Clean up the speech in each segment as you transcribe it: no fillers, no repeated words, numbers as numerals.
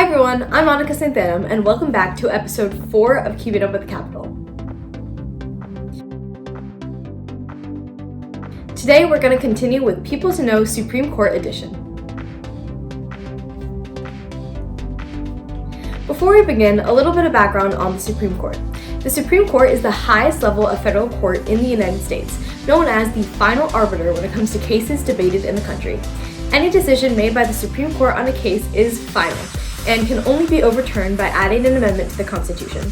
Hi everyone, I'm Monica Santhanam, and welcome back to episode 4 of Keeping Up with the Capitol. Today we're going to continue with People to Know Supreme Court Edition. Before we begin, a little bit of background on the Supreme Court. The Supreme Court is the highest level of federal court in the United States, known as the final arbiter when it comes to cases debated in the country. Any decision made by the Supreme Court on a case is final and can only be overturned by adding an amendment to the Constitution.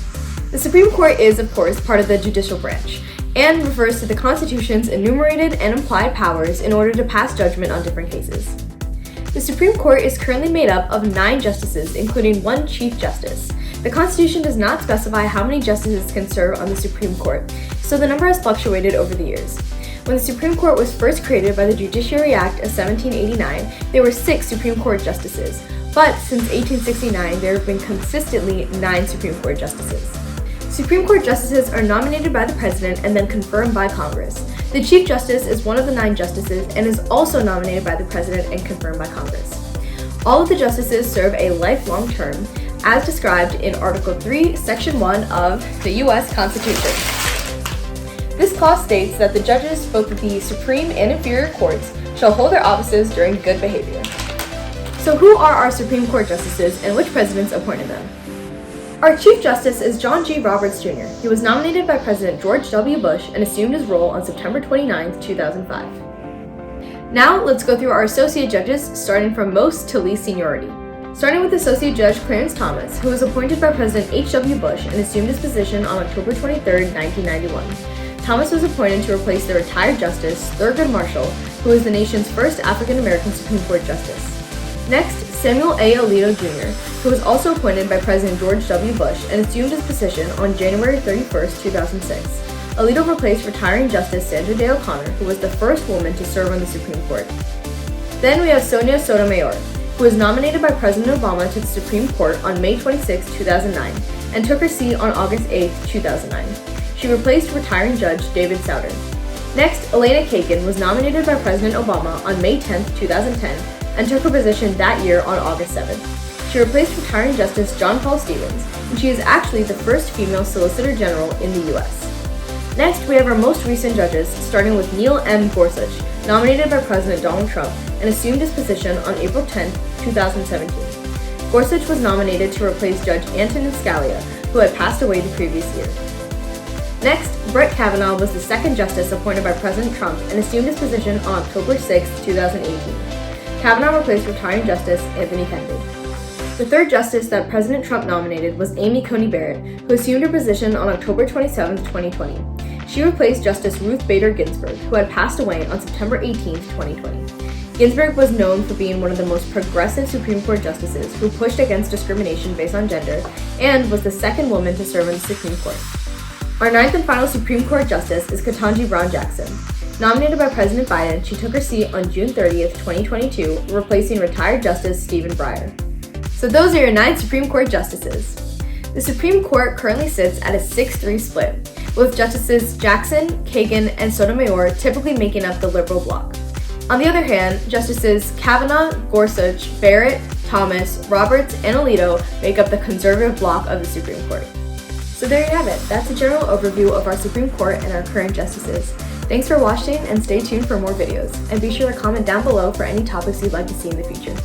The Supreme Court is, of course, part of the judicial branch and refers to the Constitution's enumerated and implied powers in order to pass judgment on different cases. The Supreme Court is currently made up of 9 justices, including 1 Chief Justice. The Constitution does not specify how many justices can serve on the Supreme Court, so the number has fluctuated over the years. When the Supreme Court was first created by the Judiciary Act of 1789, there were 6 Supreme Court justices, but since 1869, there have been consistently 9 Supreme Court justices. Supreme Court justices are nominated by the President and then confirmed by Congress. The Chief Justice is one of the 9 justices and is also nominated by the President and confirmed by Congress. All of the justices serve a lifelong term, as described in Article 3, Section 1 of the U.S. Constitution. This clause states that the judges, both of the Supreme and inferior courts, shall hold their offices during good behavior. So who are our Supreme Court justices and which presidents appointed them? Our Chief Justice is John G. Roberts Jr. He was nominated by President George W. Bush and assumed his role on September 29, 2005. Now let's go through our associate judges, starting from most to least seniority. Starting with Associate Judge Clarence Thomas, who was appointed by President H.W. Bush and assumed his position on October 23, 1991. Thomas was appointed to replace the retired Justice Thurgood Marshall, who was the nation's first African-American Supreme Court Justice. Next, Samuel A. Alito Jr., who was also appointed by President George W. Bush and assumed his position on January 31, 2006. Alito replaced retiring Justice Sandra Day O'Connor, who was the first woman to serve on the Supreme Court. Then we have Sonia Sotomayor, who was nominated by President Obama to the Supreme Court on May 26, 2009, and took her seat on August 8, 2009. She replaced retiring Judge David Souter. Next, Elena Kagan was nominated by President Obama on May 10, 2010, and took her position that year on August 7. She replaced retiring Justice John Paul Stevens, and she is actually the first female Solicitor General in the U.S. Next, we have our most recent judges, starting with Neil M. Gorsuch, nominated by President Donald Trump, and assumed his position on April 10, 2017. Gorsuch was nominated to replace Judge Antonin Scalia, who had passed away the previous year. Next, Brett Kavanaugh was the second justice appointed by President Trump and assumed his position on October 6, 2018. Kavanaugh replaced retiring Justice Anthony Kennedy. The third justice that President Trump nominated was Amy Coney Barrett, who assumed her position on October 27, 2020. She replaced Justice Ruth Bader Ginsburg, who had passed away on September 18, 2020. Ginsburg was known for being one of the most progressive Supreme Court justices who pushed against discrimination based on gender and was the second woman to serve on the Supreme Court. Our 9th and final Supreme Court justice is Ketanji Brown Jackson. Nominated by President Biden, she took her seat on June 30, 2022, replacing retired Justice Stephen Breyer. So those are your 9 Supreme Court justices. The Supreme Court currently sits at a 6-3 split, with Justices Jackson, Kagan, and Sotomayor typically making up the liberal bloc. On the other hand, Justices Kavanaugh, Gorsuch, Barrett, Thomas, Roberts, and Alito make up the conservative bloc of the Supreme Court. So there you have it. That's a general overview of our Supreme Court and our current justices. Thanks for watching and stay tuned for more videos. And be sure to comment down below for any topics you'd like to see in the future.